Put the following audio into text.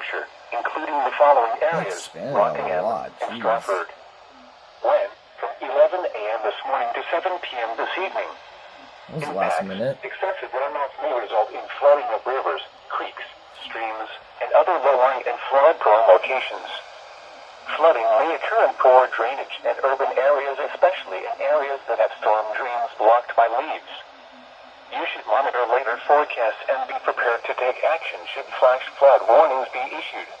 Hampshire, including the following areas: Rockingham and Stratford. When? From 11 a.m. this morning to 7 p.m. this evening. That was the last minute. Excessive runoff may result in flooding of rivers, creeks, streams, and other low-lying and flood-prone locations. Flooding may occur in poor drainage and urban areas, especially in areas that have storm drains blocked by leaves. You should monitor later forecasts and be prepared to take action should flash flood warnings be issued.